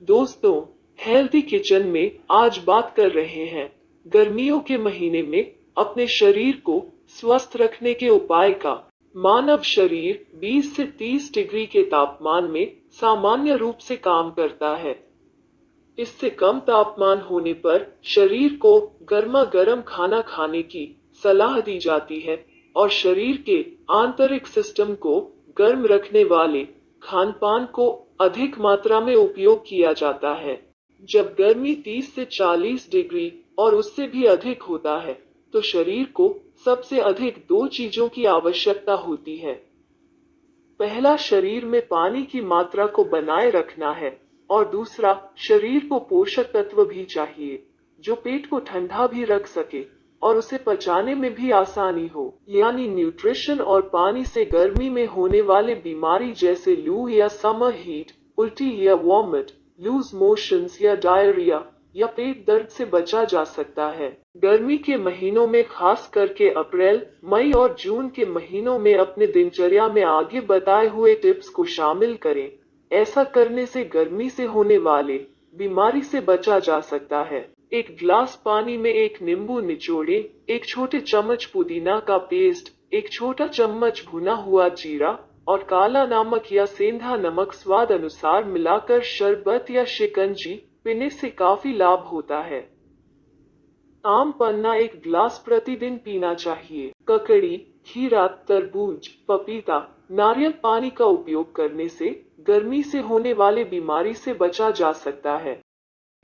दोस्तों, healthy kitchen में आज बात कर रहे हैं गर्मियों के महीने में अपने शरीर को स्वस्थ रखने के उपाय का। मानव शरीर 20 से 30 डिग्री के तापमान में सामान्य रूप से काम करता है। इससे कम तापमान होने पर शरीर को गर्मा गर्म खाना खाने की सलाह दी जाती है और शरीर के आंतरिक सिस्टम को गर्म रखने वाले खान पान को अधिक मात्रा में उपयोग किया जाता है। जब गर्मी 30 से 40 डिग्री और उससे भी अधिक होता है, तो शरीर को सबसे अधिक दो चीजों की आवश्यकता होती है। पहला शरीर में पानी की मात्रा को बनाए रखना है और दूसरा शरीर को पोषक तत्व भी चाहिए, जो पेट को ठंडा भी रख सके और उसे पचाने में भी आसानी हो। यानी न्यूट्रिशन और पानी से गर्मी में होने वाले बीमारी जैसे लू या समर हीट, उल्टी या वॉमिट, लूज मोशंस या डायरिया या पेट दर्द से बचा जा सकता है। गर्मी के महीनों में खास करके अप्रैल, मई और जून के महीनों में अपने दिनचर्या में आगे बताए हुए टिप्स को शामिल करें। ऐसा करने से गर्मी से होने वाले बीमारी से बचा जा सकता है। एक गिलास पानी में एक नींबू निचोड़ें, एक छोटे चम्मच पुदीना का पेस्ट, एक छोटा चम्मच भुना हुआ जीरा और काला नमक या सेंधा नमक स्वाद अनुसार मिलाकर शरबत या शिकंजी पीने से काफी लाभ होता है। आम पन्ना एक गिलास प्रतिदिन पीना चाहिए। ककड़ी, खीरा, तरबूज, पपीता, नारियल पानी का उपयोग करने से गर्मी से होने वाले बीमारी से बचा जा सकता है।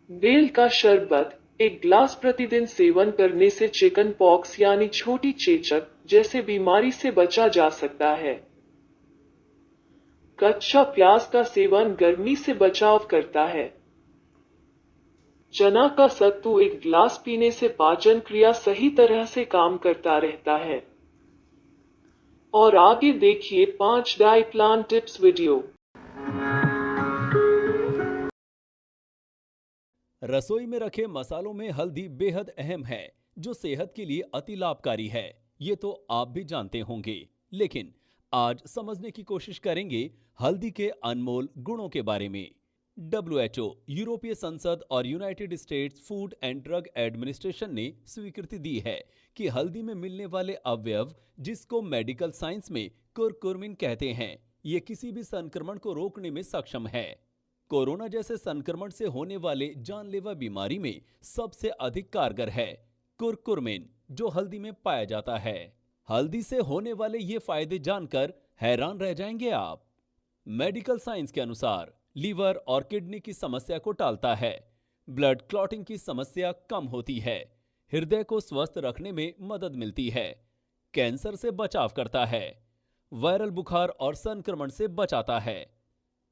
बेल का शरबत एक गिलास प्रतिदिन सेवन करने से चिकन पॉक्स यानी छोटी चेचक जैसे बीमारी से बचा जा सकता है। कच्चा प्याज का सेवन गर्मी से बचाव करता है। चना का सत्तू एक गिलास पीने से पाचन क्रिया सही तरह से काम करता रहता है। और आगे देखिए 5 डाइट प्लान टिप्स वीडियो। रसोई में रखे मसालों में हल्दी बेहद अहम है, जो सेहत के लिए अति लाभकारी है। ये तो आप भी जानते होंगे, लेकिन आज समझने की कोशिश करेंगे हल्दी के अनमोल गुणों के बारे में। WHO, यूरोपीय संसद और United states food and drug administration ने स्वीकृति दी है कि हल्दी में मिलने वाले अवयव, जिसको मेडिकल साइंस में कुरकुमिन कहते हैं, ये किसी भी संक्रमण को रोकने में सक्षम है। कोरोना जैसे संक्रमण से होने वाले जानलेवा बीमारी में सबसे अधिक कारगर है कुरकुमिन, जो हल्दी में पाया जाता है। हल्दी से होने वाले ये फायदे जानकर हैरान रह जाएंगे आप। मेडिकल साइंस के अनुसार लीवर और किडनी की समस्या को टालता है, ब्लड क्लॉटिंग की समस्या कम होती है, हृदय को स्वस्थ रखने में मदद मिलती है, कैंसर से बचाव करता है, वायरल बुखार और संक्रमण से बचाता है,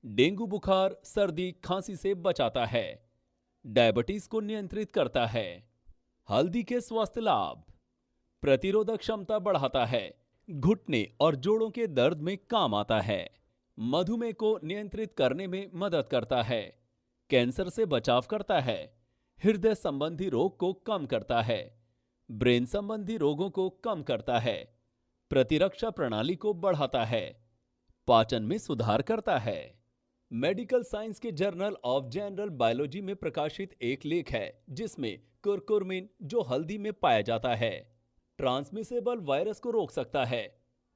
डेंगू बुखार, सर्दी, खांसी से बचाता है, डायबिटीज को नियंत्रित करता है। हल्दी के स्वास्थ्य लाभ: प्रतिरोधक क्षमता बढ़ाता है, घुटने और जोड़ों के दर्द में काम आता है, मधुमेह को नियंत्रित करने में मदद करता है, कैंसर से बचाव करता है, हृदय संबंधी रोग को कम करता है, ब्रेन संबंधी रोगों को कम करता है, प्रतिरक्षा प्रणाली को बढ़ाता है, पाचन में सुधार करता है। मेडिकल साइंस के जर्नल ऑफ जनरल बायोलॉजी में प्रकाशित एक लेख है, जिसमें कुरकुमिन, जो हल्दी में पाया जाता है, ट्रांसमिसेबल वायरस को रोक सकता है।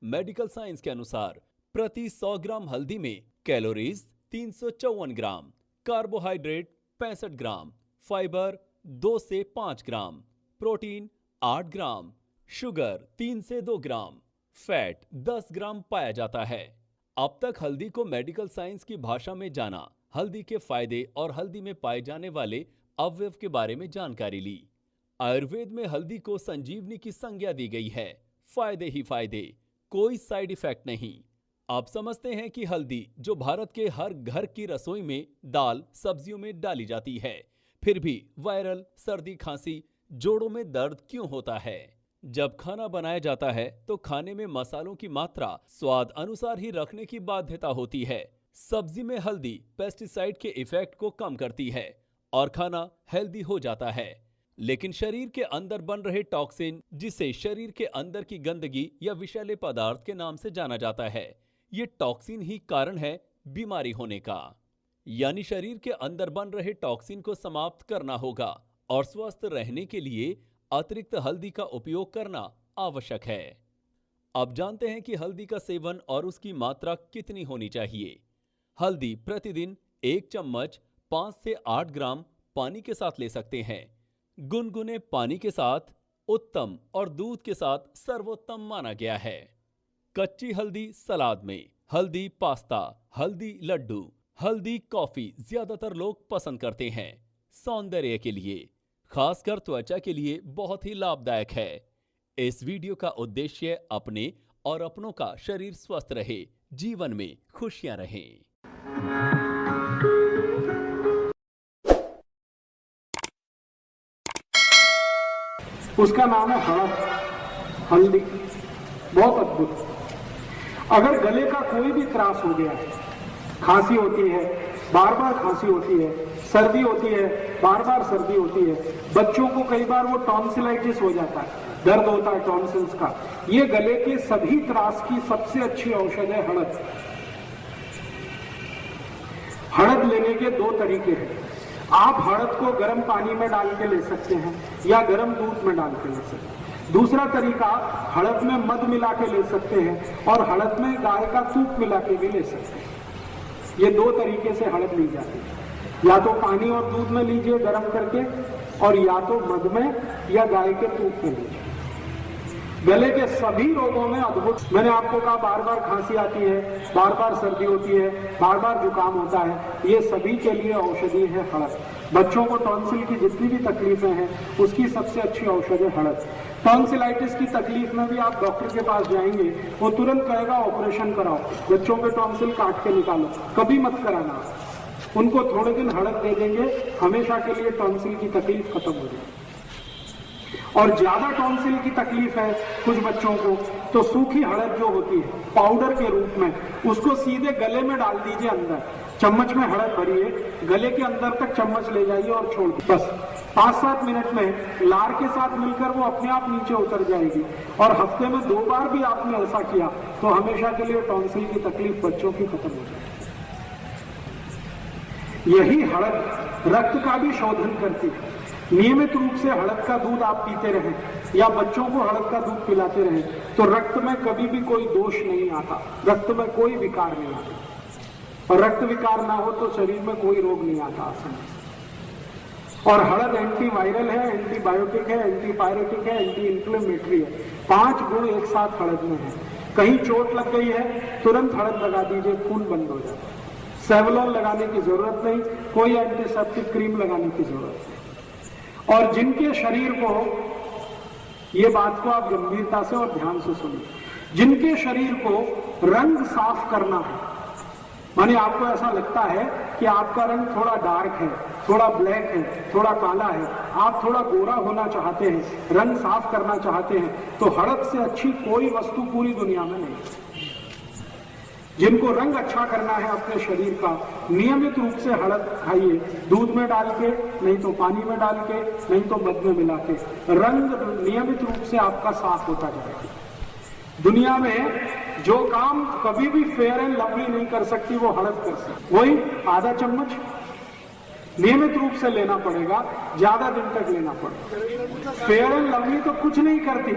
मेडिकल साइंस के अनुसार प्रति 100 ग्राम हल्दी में कैलोरीज 354 ग्राम, कार्बोहाइड्रेट 65 ग्राम, फाइबर 2 से 5 ग्राम, प्रोटीन 8 ग्राम, शुगर 3 से 2 ग्राम, फैट 10 ग्राम पाया जाता है। अब तक हल्दी को मेडिकल साइंस की भाषा में जाना, हल्दी के फायदे और हल्दी में पाए जाने वाले अवयव के बारे में जानकारी ली। आयुर्वेद में हल्दी को संजीवनी की संज्ञा दी गई है। फायदे ही फायदे, कोई साइड इफेक्ट नहीं। आप समझते हैं कि हल्दी, जो भारत के हर घर की रसोई में दाल सब्जियों में डाली जाती है, फिर भी वायरल, सर्दी, खांसी, जोड़ों में दर्द क्यों होता है? जब खाना बनाया जाता है तो खाने में मसालों की मात्रा स्वाद अनुसार ही रखने की बाध्यता होती है। सब्जी में हल्दी पेस्टिसाइड के इफेक्ट को कम करती है और खाना हेल्दी हो जाता है। लेकिन शरीर के अंदर बन रहे टॉक्सिन, जिसे शरीर के अंदर की गंदगी या विषैले पदार्थ के नाम से जाना जाता है, ये टॉक्सिन ही कारण है बीमारी होने का। यानी शरीर के अंदर बन रहे टॉक्सिन को समाप्त करना होगा और स्वस्थ रहने के लिए अतिरिक्त हल्दी का उपयोग करना आवश्यक है। अब जानते हैं कि हल्दी का सेवन और उसकी मात्रा कितनी होनी चाहिए। हल्दी प्रतिदिन 1 चम्मच 5 से 8 ग्राम पानी के साथ ले सकते हैं। गुनगुने पानी के साथ उत्तम और दूध के साथ सर्वोत्तम माना गया है। कच्ची हल्दी सलाद में, हल्दी पास्ता, हल्दी लड्डू, हल्दी कॉफी ज्यादातर लोग पसंद करते हैं। सौंदर्य के लिए, खासकर त्वचा के लिए बहुत ही लाभदायक है। इस वीडियो का उद्देश्य अपने और अपनों का शरीर स्वस्थ रहे, जीवन में खुशियां रहें। उसका नाम है हल्दी। बहुत अद्भुत। अगर गले का कोई भी त्रास हो गया है, खांसी होती है, बार बार खांसी होती है, सर्दी होती है, बार बार सर्दी होती है, बच्चों को कई बार वो टॉन्सिलाइटिस हो जाता है, दर्द होता है टॉन्सिल्स का, ये गले के सभी त्रास की सबसे अच्छी औषध है हड़द। हड़द लेने के 2 तरीके हैं। आप हड़द को गर्म पानी में डाल के ले सकते हैं या गर्म दूध में डाल के ले सकते हैं। दूसरा तरीका, हड़द में मध मिला के ले सकते हैं और हड़द में गाय का दूध मिला के भी ले सकते हैं। ये 2 तरीके से हड़द ली जाती है। या तो पानी और दूध में लीजिए गर्म करके, और या तो मध में या गाय के दूध में लीजिए। गले के सभी रोगों में अद्भुत। मैंने आपको कहा बार बार खांसी आती है, बार बार सर्दी होती है, बार बार जुकाम होता है, ये सभी के लिए औषधि है हड़द। बच्चों को टॉन्सिल की जितनी भी तकलीफें हैं उसकी सबसे अच्छी औषधि है हड़द। टॉन्सिलाइटिस की तकलीफ में भी आप डॉक्टर के पास जाएंगे, वो तुरंत कहेगा ऑपरेशन कराओ, बच्चों के टॉन्सिल काट के निकालो, कभी मत कराना। उनको थोड़े दिन हड़द दे देंगे, हमेशा के लिए टॉन्सिल की तकलीफ खत्म हो जाएगी। और ज्यादा टॉन्सिल की तकलीफ है कुछ बच्चों को, तो सूखी हड़द जो होती है पाउडर के रूप में, उसको सीधे गले में डाल दीजिए। अंदर चम्मच में हड़द भरिए, गले के अंदर तक चम्मच ले जाइए और छोड़ दीजिए। बस 5-7 मिनट में लार के साथ मिलकर वो अपने आप नीचे उतर जाएगी। और हफ्ते में 2 बार भी आपने ऐसा किया तो हमेशा के लिए टॉन्सिल की तकलीफ बच्चों की खत्म हो जाएगी। यही हड़द रक्त का भी शोधन करती है। नियमित रूप से हड़द का दूध आप पीते रहें या बच्चों को हड़द का दूध पिलाते रहें तो रक्त में कभी भी कोई दोष नहीं आता, रक्त में कोई विकार नहीं आता। और रक्त विकार ना हो तो शरीर में कोई रोग नहीं आता आसानी से। और हड़द एंटीवायरल है, एंटीबायोटिक है, एंटीपायरेटिक है, एंटी इंफ्लेमेटरी है। 5 गुण एक साथ हड़द में है। कहीं चोट लग गई है, तुरंत हड़द लगा दीजिए, खून बंद हो जाता है। सेवलॉन लगाने की जरूरत नहीं, कोई एंटीसेप्टिक क्रीम लगाने की जरूरत नहीं। और जिनके शरीर को, ये बात को आप गंभीरता से और ध्यान से सुनिए, जिनके शरीर को रंग साफ करना है, माने आपको ऐसा लगता है कि आपका रंग थोड़ा डार्क है, थोड़ा ब्लैक है, थोड़ा काला है, आप थोड़ा गोरा होना चाहते हैं, रंग साफ करना चाहते हैं, तो हड़द से अच्छी कोई वस्तु पूरी दुनिया में नहीं। जिनको रंग अच्छा करना है अपने शरीर का, नियमित रूप से हड़द खाइए, दूध में डाल के, नहीं तो पानी में डाल के, नहीं तो मध में मिला के। रंग नियमित रूप से आपका साफ होता जाएगा। दुनिया में जो काम कभी भी फेयर एंड लवली नहीं कर सकती वो हड़द कर सकती। वही आधा चम्मच नियमित रूप से लेना पड़ेगा, ज्यादा दिन तक लेना पड़ेगा। फेयर एंड लवली तो कुछ नहीं करती।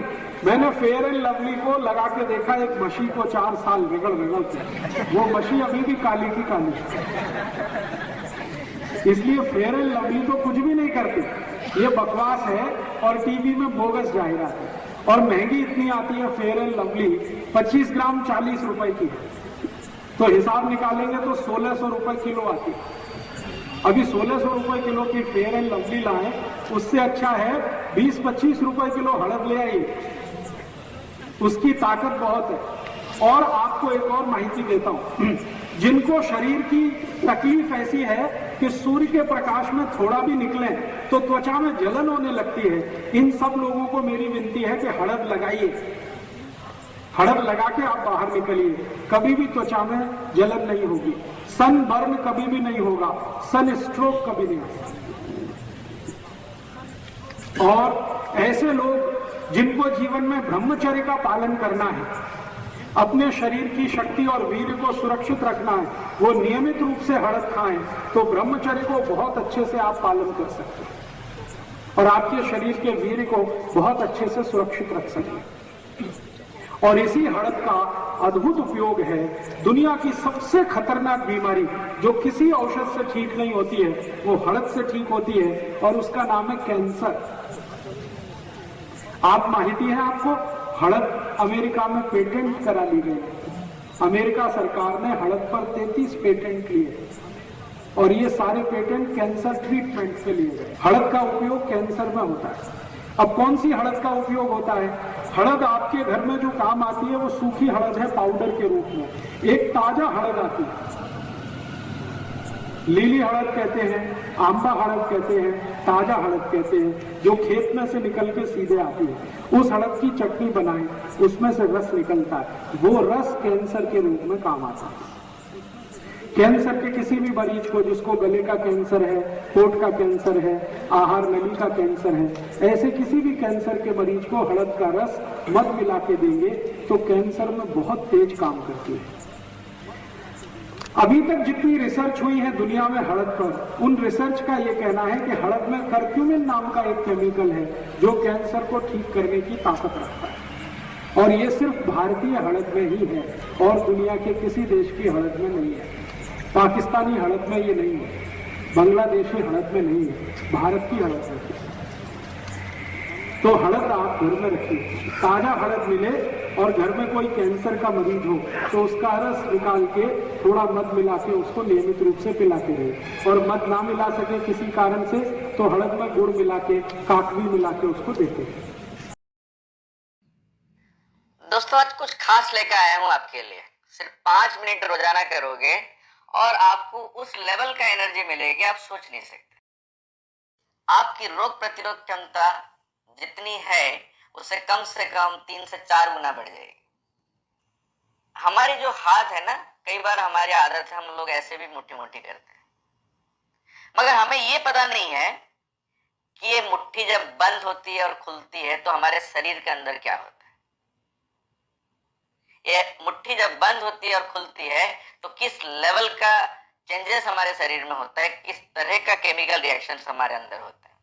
मैंने फेयर एंड लवली को लगा के देखा, एक मशी को 4 साल रगड़ के, वो मशी अभी भी काली की काली। इसलिए फेयर एंड लवली तो कुछ भी नहीं करती, ये बकवास है और टीवी में बोगस जाहिरात है। और महंगी इतनी आती है फेयर एंड लवली, 25 ग्राम 40 रुपए की है, तो हिसाब निकालेंगे तो 1600 रुपए किलो आती है। अभी 1600 रुपए किलो की फेयर एंड लवली लाएं, उससे अच्छा है 20-25 रुपए किलो हड़द ले आइए, उसकी ताकत बहुत है। और आपको एक और माहिती देता हूं, जिनको शरीर की तकलीफ ऐसी है कि सूर्य के प्रकाश में थोड़ा भी निकले तो त्वचा में जलन होने लगती है, इन सब लोगों को मेरी विनती है कि हड़द लगाइए। हड़द लगा के आप बाहर निकलिए, कभी भी त्वचा में जलन नहीं होगी, सन बर्न कभी भी नहीं होगा, सन स्ट्रोक कभी नहीं होगा। और ऐसे लोग जिनको जीवन में ब्रह्मचर्य का पालन करना है, अपने शरीर की शक्ति और वीर्य को सुरक्षित रखना है, वो नियमित रूप से हड़द खाएं, तो ब्रह्मचर्य को बहुत अच्छे से आप पालन कर सकते हैं और आपके शरीर के वीर्य को बहुत अच्छे से सुरक्षित रख सकते। और इसी हड़द का अद्भुत उपयोग है। दुनिया की सबसे खतरनाक बीमारी जो किसी औषध से ठीक नहीं होती है, वो हड़द से ठीक होती है और उसका नाम है कैंसर। आप माहिती है आपको, हड़द अमेरिका में पेटेंट करा ली गई। अमेरिका सरकार ने हड़द पर 33 पेटेंट लिए और ये सारे पेटेंट कैंसर ट्रीटमेंट के लिए गए। हड़द का उपयोग कैंसर में होता है। अब कौन सी हड़द का उपयोग होता है? हड़द आपके घर में जो काम आती है वो सूखी हड़द है पाउडर के रूप में। एक ताजा हड़द आती है, लीली हड़द कहते हैं, आंबा हड़द कहते हैं, ताजा हड़द कहते हैं, जो खेत में से निकल के सीधे आती है। उस हड़द की चटनी बनाएं, उसमें से रस निकलता है, वो रस कैंसर के रूप में काम आता है। कैंसर के किसी भी मरीज को, जिसको गले का कैंसर है, पेट का कैंसर है, आहार नली का कैंसर है, ऐसे किसी भी कैंसर के मरीज को हड़द का रस मध मिला के देंगे तो कैंसर में बहुत तेज काम करती है। अभी तक जितनी रिसर्च हुई है दुनिया में हड़द पर, उन रिसर्च का यह कहना है कि हड़द में कर्क्यूमिन नाम का एक केमिकल है जो कैंसर को ठीक करने की ताकत रखता है। और ये सिर्फ भारतीय हड़द में ही है और दुनिया के किसी देश की हड़द में नहीं है। पाकिस्तानी हड़द में ये नहीं है, बांग्लादेशी हड़द में नहीं है, भारत की हड़द में है। तो हड़द आप घर में रखिए, ताजा हड़द मिले और घर में कोई कैंसर का मरीज हो तो उसका रस निकाल के थोड़ा मध मिला के उसको नियमित रूप से पिलाते रहे। और मध ना मिला सके किसी कारण से तो हड़द में गुड़ मिला के, काकवी मिला के उसको देते हैं। दोस्तों, आज कुछ खास लेकर आया हूं आपके लिए। सिर्फ 5 मिनट रोजाना करोगे और आपको उस लेवल का एनर्जी मिलेगी आप सोच नहीं सकते। आपकी रोग प्रतिरोध क्षमता जितनी है उससे कम से कम 3 से 4 गुना बढ़ जाएगी। हमारी जो हाथ है ना, कई बार हमारी आदत है हम लोग ऐसे भी मुट्ठी मुट्ठी करते हैं, मगर हमें ये पता नहीं है कि ये मुट्ठी जब बंद होती है और खुलती है तो हमारे शरीर के अंदर क्या होता है। ये मुट्ठी जब बंद होती है और खुलती है तो किस लेवल का चेंजेस हमारे शरीर में होता है, किस तरह का केमिकल रिएक्शन हमारे अंदर होता है,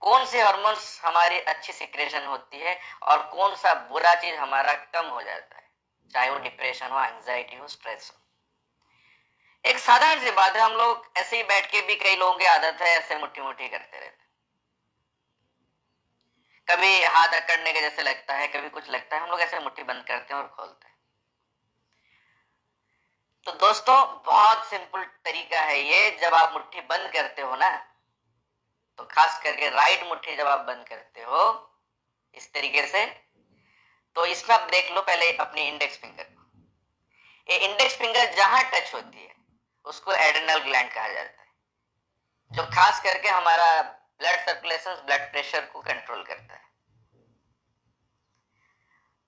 कौन से हार्मोन्स हमारी अच्छी सिक्रेशन होती है और कौन सा बुरा चीज हमारा कम हो जाता है, चाहे वो डिप्रेशन हो, एंजाइटी हो, स्ट्रेस हो। एक साधारण सी बात है, हम लोग ऐसे ही बैठ के भी, कई लोगों की आदत है ऐसे मुट्ठी मुट्ठी करते रहते, कभी हाथ अकड़ने के जैसे लगता है, कभी कुछ लगता है, हम लोग ऐसे मुट्ठी बंद करते हैं और खोलते हैं। तो दोस्तों, बहुत सिंपल तरीका है ये। जब आप मुट्ठी बंद करते हो ना, तो खास करके राइट मुट्ठी जब आप बंद करते हो इस तरीके से, तो इसमें आप देख लो पहले अपनी इंडेक्स फिंगर को। ये इंडेक्स फिंगर जहां टच होती है उसको एड्रेनल ग्लैंड कहा जाता है, जो खास करके हमारा ब्लड सर्कुलेशन, ब्लड प्रेशर को कंट्रोल करता है।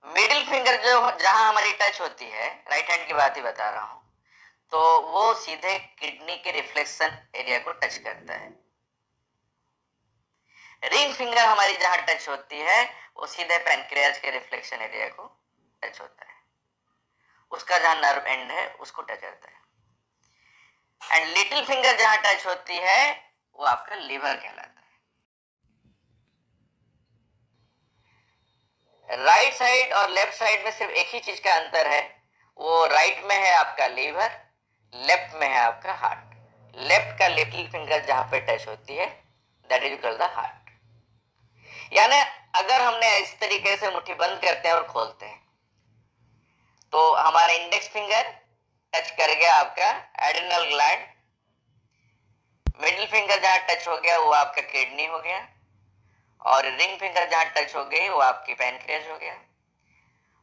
मिडिल फिंगर जो जहां हमारी टच होती है, राइट हैंड की बात ही बता रहा हूं, तो वो सीधे किडनी के रिफ्लेक्शन एरिया को टच करता है। रिंग फिंगर हमारी जहां टच होती है वो सीधे पैनक्रियाज के रिफ्लेक्शन एरिया को टच होता है, उसका जहां नर्व एंड है उसको टच करता है। एंड लिटिल फिंगर जहां टच होती है वो आपका लीवर कहलाता है। राइट साइड और लेफ्ट साइड में सिर्फ एक ही चीज का अंतर है, वो राइट में है आपका लीवर, लेफ्ट में है आपका हार्ट। लेफ्ट का लिटिल फिंगर जहां पे टच होती है that is called the heart. यानी अगर हमने इस तरीके से मुट्ठी बंद करते हैं और खोलते हैं तो हमारा इंडेक्स फिंगर टच कर गया आपका एड्रेनल ग्लैंड, मिडिल फिंगर जहां टच हो गया वो आपका किडनी हो गया, और रिंग फिंगर जहां टच हो गई वो आपकी पैनक्रियाज हो गया,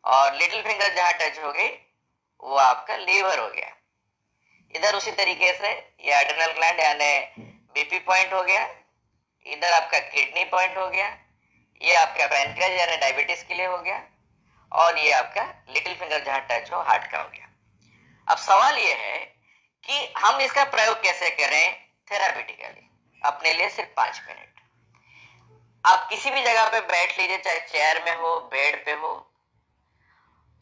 और लिटिल फिंगर जहां टच हो गई वो आपका लीवर हो गया। इधर उसी तरीके से ये एड्रेनल ग्लैंड यानी बीपी पॉइंट हो गया, इधर आपका किडनी पॉइंट हो गया, ये आपका पैनक्रियाज यानी डायबिटीज के लिए हो गया, और ये आपका लिटिल फिंगर जहां टच हो हार्ट का हो गया। अब सवाल ये है कि हम इसका प्रयोग कैसे करें थेरापिटिकली, अपने लिए सिर्फ 5 मिनट। आप किसी भी जगह पे बैठ लीजिए, चाहे चेयर में हो, बेड पे हो,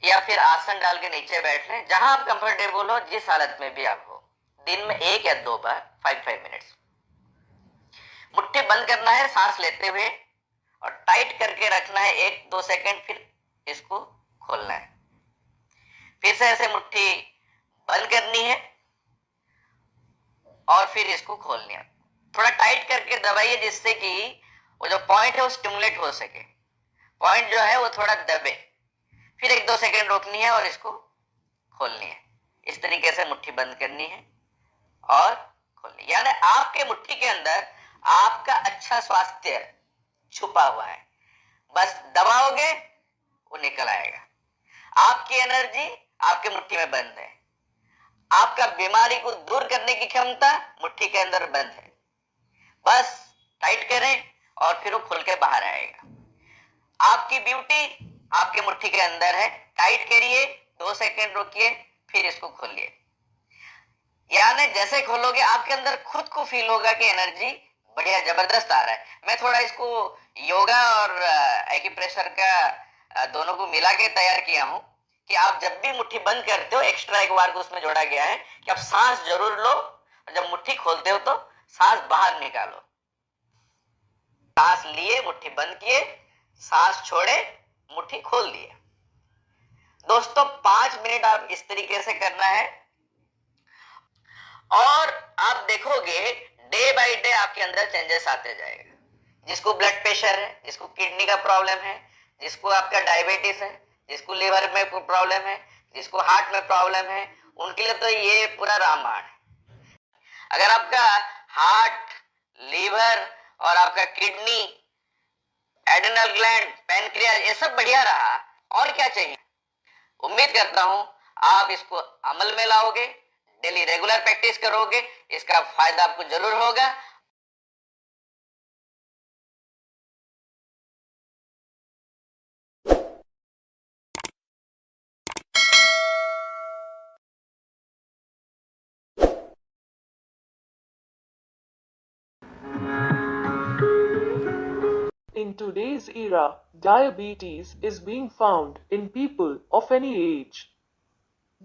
या फिर आसन डाल के नीचे बैठ लें, जहां आप कंफर्टेबल हो, जिस हालत में भी आप हो। दिन में 1 या 2 बार 5 मिनट्स मुट्ठी बंद करना है सांस लेते हुए, और टाइट करके रखना है 1-2 सेकंड, फिर इसको खोलना है। फिर से ऐसे मुट्ठी बंद करनी है और फिर इसको खोलनी है। थोड़ा टाइट करके दबाइए जिससे कि वो जो पॉइंट है वो स्टिमुलेट हो सके, पॉइंट जो है वो थोड़ा दबे। फिर 1-2 सेकंड रोकनी है और इसको खोलनी है। इस तरीके से मुट्ठी बंद करनी है और खोलनी है। यानी आपके मुट्ठी के अंदर आपका अच्छा स्वास्थ्य छुपा हुआ है, बस दबाओगे वो निकल आएगा। आपकी एनर्जी आपके मुट्ठी में बंद है, आपका बीमारी को दूर करने की क्षमता मुट्ठी के अंदर बंद है। बस टाइट करें और फिर वो खुल के बाहर आएगा। आपकी ब्यूटी आपके मुट्ठी के अंदर है। टाइट करिए, 2 सेकंड रुकिए, फिर इसको खोलिए। यानी जैसे खोलोगे आपके अंदर खुद को फील होगा कि एनर्जी बढ़िया जबरदस्त आ रहा है। मैं थोड़ा इसको योगा और एक्यूप्रेशर का दोनों को मिला के तैयार किया हूं कि आप जब भी मुट्ठी बंद करते हो, एक्स्ट्रा एक बार को उसमें जोड़ा गया है कि आप सांस जरूर लो, और जब मुट्ठी खोलते हो तो सांस बाहर निकालो। सांस लिए, मुट्ठी बंद किए, सांस छोड़े, मुट्ठी खोल दिए। दोस्तों 5 मिनट आप इस तरीके से करना है और आप देखोगे डे बाय डे आपके अंदर चेंजेस आते जाएगा। जिसको ब्लड प्रेशर है, जिसको किडनी का प्रॉब्लम है, जिसको आपका डायबिटीज है, जिसको लिवर में प्रॉब्लम है, जिसको हार्ट में प्रॉब्लम है, उनके लिए तो ये पूरा रामबाण है। अगर आपका हार्ट, लीवर और आपका किडनी, एड्रिनल ग्लैंड, पैनक्रियाज ये सब बढ़िया रहा, और क्या चाहिए। उम्मीद करता हूं आप इसको अमल में लाओगे, डेली रेगुलर प्रैक्टिस करोगे, इसका फायदा आपको जरूर होगा। In today's era, diabetes is being found in people of any age.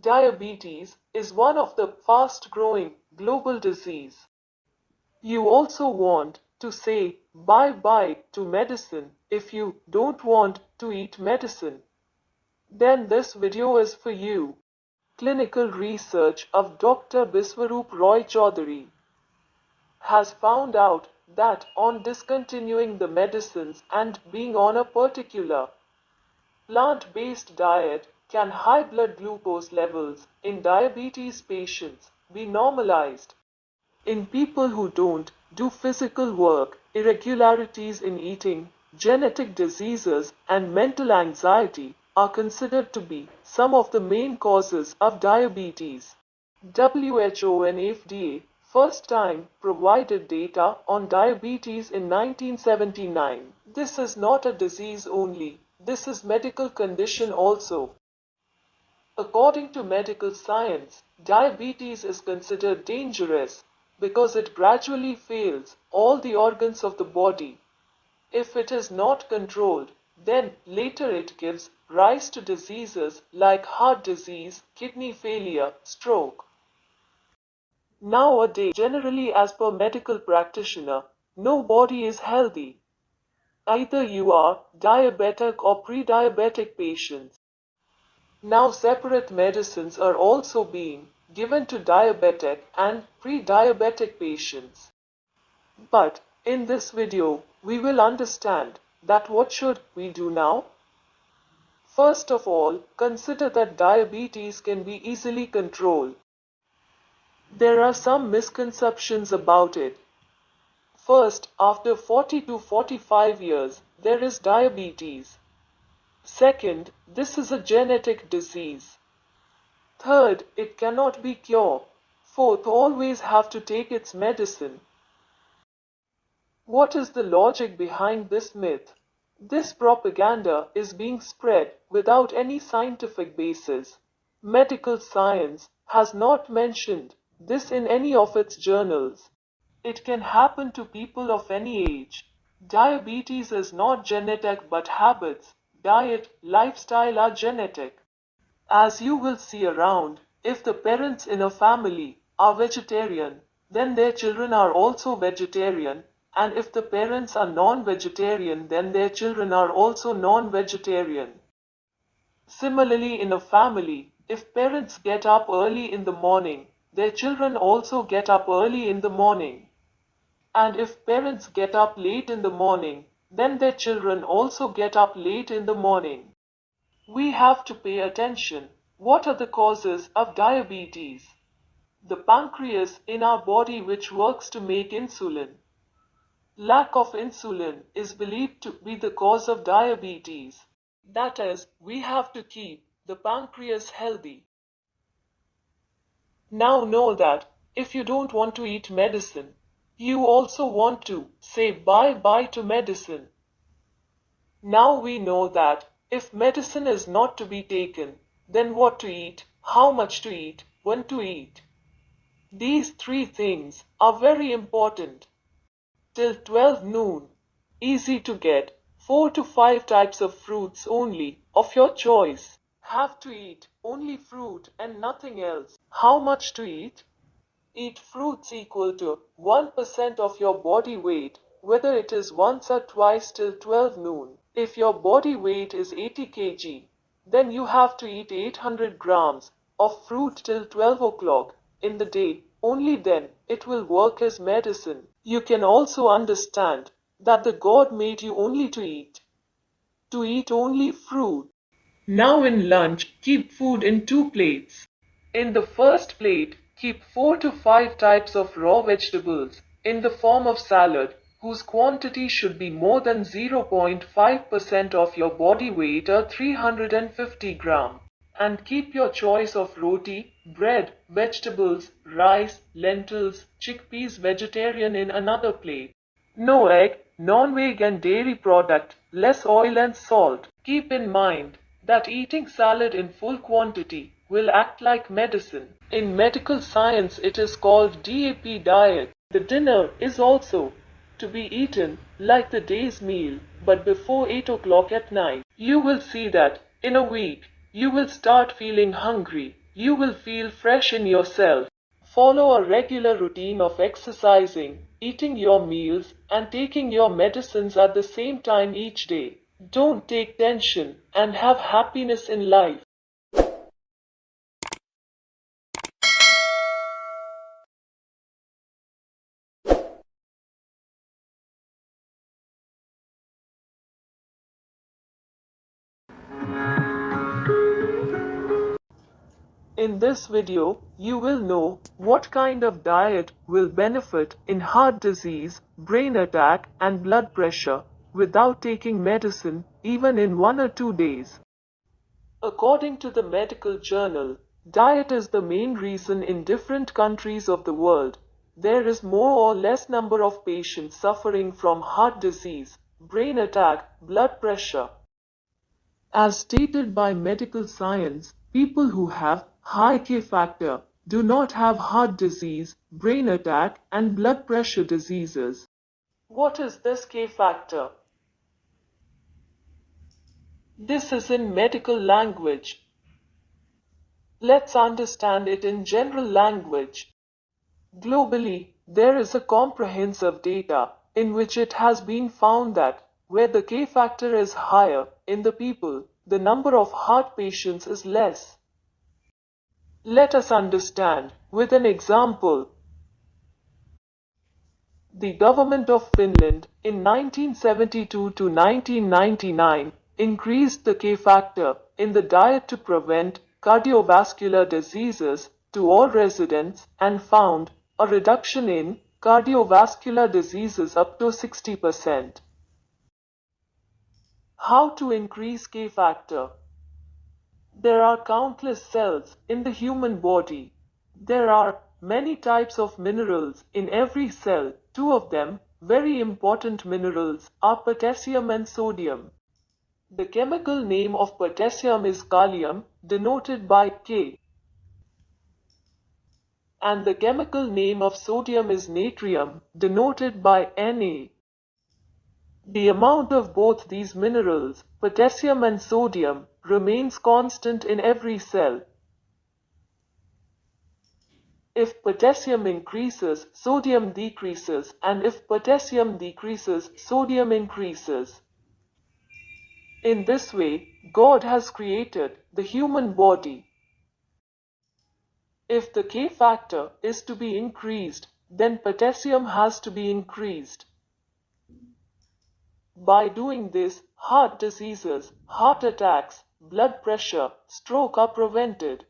Diabetes is one of the fast-growing global disease. You also want to say bye-bye to medicine if you don't want to eat medicine. Then this video is for you. Clinical research of Dr. Biswaroop Roy Chaudhary has found out that on discontinuing the medicines and being on a particular plant-based diet can high blood glucose levels in diabetes patients be normalized. In people who don't do physical work, irregularities in eating, genetic diseases, and mental anxiety are considered to be some of the main causes of diabetes. WHO and FDA first time provided data on diabetes in 1979. This is not a disease only, this is medical condition also. According to medical science, diabetes is considered dangerous because it gradually fails all the organs of the body. If it is not controlled, then later it gives rise to diseases like heart disease, kidney failure, stroke. Nowadays, generally as per medical practitioner, no body is healthy. Either you are diabetic or pre-diabetic patients. Now separate medicines are also being given to diabetic and pre-diabetic patients. But in this video, we will understand that what should we do now? First of all, consider that diabetes can be easily controlled. There are some misconceptions about it. First, after 40 to 45 years, there is diabetes. Second, this is a genetic disease. Third, it cannot be cured. Fourth, always have to take its medicine. What is the logic behind this myth? This propaganda is being spread without any scientific basis. Medical science has not mentioned this in any of its journals. It can happen to people of any age. Diabetes is not genetic but habits, diet, lifestyle are genetic. As you will see around, if the parents in a family are vegetarian, then their children are also vegetarian, and if the parents are non-vegetarian, then their children are also non-vegetarian. Similarly, in a family, if parents get up early in the morning, their children also get up early in the morning. And if parents get up late in the morning, then their children also get up late in the morning. We have to pay attention. What are the causes of diabetes? The pancreas in our body which works to make insulin. Lack of insulin is believed to be the cause of diabetes. That is, we have to keep the pancreas healthy. Now know that if you don't want to eat medicine, you also want to say bye-bye to medicine. Now we know that if medicine is not to be taken, then what to eat, how much to eat, when to eat. These three things are very important. Till 12 noon, easy to get, 4 to 5 types of fruits only, of your choice. Have to eat only fruit and nothing else. How much to eat? Eat fruits equal to 1% of your body weight, whether it is once or twice till 12 noon. If your body weight is 80 kg, then you have to eat 800 grams of fruit till 12 o'clock in the day. Only then it will work as medicine. You can also understand that the God made you only to eat only fruit. Now in lunch, keep food in 2 plates. In the first plate, keep 4 to 5 types of raw vegetables in the form of salad, whose quantity should be more than 0.5% of your body weight or 350 grams. And keep your choice of roti, bread, vegetables, rice, lentils, chickpeas vegetarian in another plate. No egg, non-veg and dairy product, less oil and salt. Keep in mind that eating salad in full quantity will act like medicine. In medical science it is called DAP diet. The dinner is also to be eaten like the day's meal, but before 8 o'clock at night. You will see that in a week you will start feeling hungry. You will feel fresh in yourself. Follow a regular routine of exercising, eating your meals, and taking your medicines at the same time each day. Don't take tension and have happiness in life. In this video, you will know what kind of diet will benefit in heart disease, brain attack, and blood pressure without taking medicine even in 1 or 2 days. According to the medical journal, diet is the main reason in different countries of the world there is more or less number of patients suffering from heart disease, brain attack, blood pressure. As stated by medical science, people who have high K factor do not have heart disease, brain attack, and blood pressure diseases. What is this K factor? This is in medical language. Let's understand it in general language. Globally, there is a comprehensive data in which it has been found that where the K factor is higher in the people, the number of heart patients is less. Let us understand with an example. The government of Finland in 1972 to 1999 increased the K factor in the diet to prevent cardiovascular diseases to all residents and found a reduction in cardiovascular diseases up to 60%. How to increase K factor? There are countless cells in the human body. There are many types of minerals in every cell. 2 of them, very important minerals, are potassium and sodium. The chemical name of potassium is kalium, denoted by K. And the chemical name of sodium is natrium, denoted by Na. The amount of both these minerals, potassium and sodium, remains constant in every cell. If potassium increases, sodium decreases, and if potassium decreases, sodium increases. In this way, God has created the human body. If the K factor is to be increased, then potassium has to be increased. By doing this, heart diseases, heart attacks, blood pressure, stroke are prevented.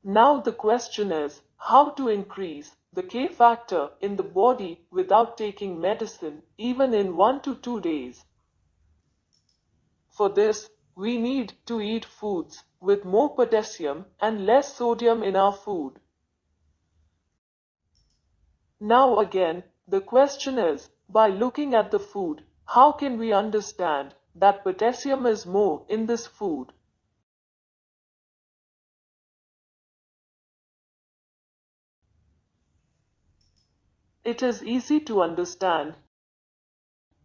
Now the question is, how to increase the K factor in the body without taking medicine, even in 1 to 2 days. For this, we need to eat foods with more potassium and less sodium in our food. Now again, the question is, by looking at the food, how can we understand that potassium is more in this food? It is easy to understand.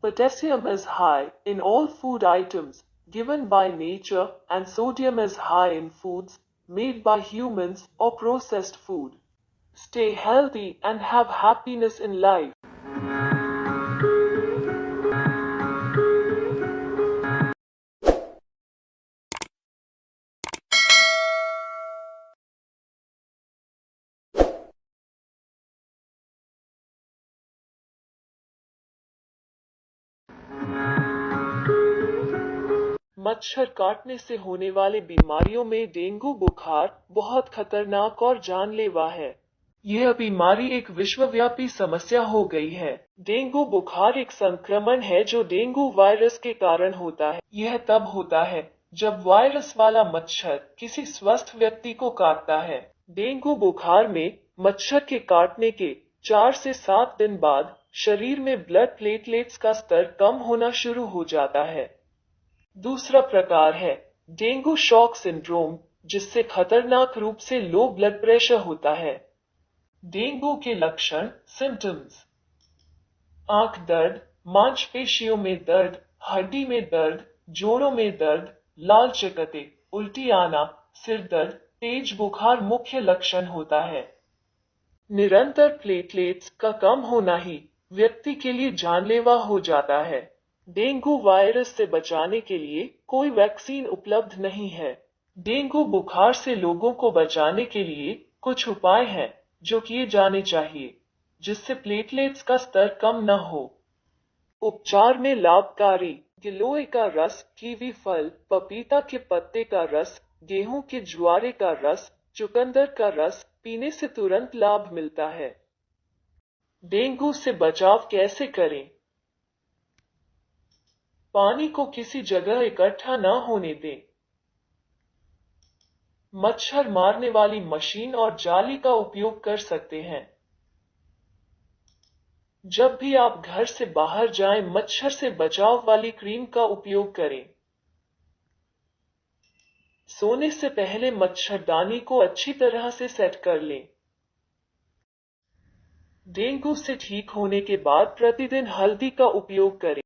Potassium is high in all food items given by nature, and sodium is high in foods made by humans or processed food. Stay healthy and have happiness in life. मच्छर काटने से होने वाले बीमारियों में dengue बुखार बहुत खतरनाक और जानलेवा है। यह बीमारी एक विश्वव्यापी समस्या हो गई है। डेंगू बुखार एक संक्रमण है जो डेंगू वायरस के कारण होता है। यह तब होता है जब वायरस वाला मच्छर किसी स्वस्थ व्यक्ति को काटता है। डेंगू बुखार में मच्छर के काटने के 4 से 7 दिन बाद शरीर में ब्लड प्लेटलेट्स का स्तर कम होना शुरू हो जाता है। दूसरा प्रकार है डेंगू शॉक सिंड्रोम, जिससे खतरनाक रूप से लो ब्लड प्रेशर होता है। डेंगू के लक्षण सिम्टम्स: आंख दर्द, मांसपेशियों में दर्द, हड्डी में दर्द, जोड़ों में दर्द, लाल चकत्ते, उल्टी आना, सिर दर्द, तेज बुखार मुख्य लक्षण होता है। निरंतर प्लेटलेट्स का कम होना ही व्यक्ति के लिए जानलेवा हो जाता है। डेंगू वायरस से बचाने के लिए कोई वैक्सीन उपलब्ध नहीं है। डेंगू बुखार से लोगों को बचाने के लिए कुछ उपाय हैं जो किए जाने चाहिए, जिससे प्लेटलेट्स का स्तर कम न हो। उपचार में लाभकारी: गिलोय का रस, कीवी फल, पपीता के पत्ते का रस, गेहूं के ज्वारे का रस, चुकंदर का रस पीने से तुरंत लाभ मिलता है। डेंगू से बचाव कैसे करें? पानी को किसी जगह इकट्ठा न होने दें। मच्छर मारने वाली मशीन और जाली का उपयोग कर सकते हैं। जब भी आप घर से बाहर जाएं, मच्छर से बचाव वाली क्रीम का उपयोग करें। सोने से पहले मच्छरदानी को अच्छी तरह से सेट कर लें। डेंगू से ठीक होने के बाद प्रतिदिन हल्दी का उपयोग करें।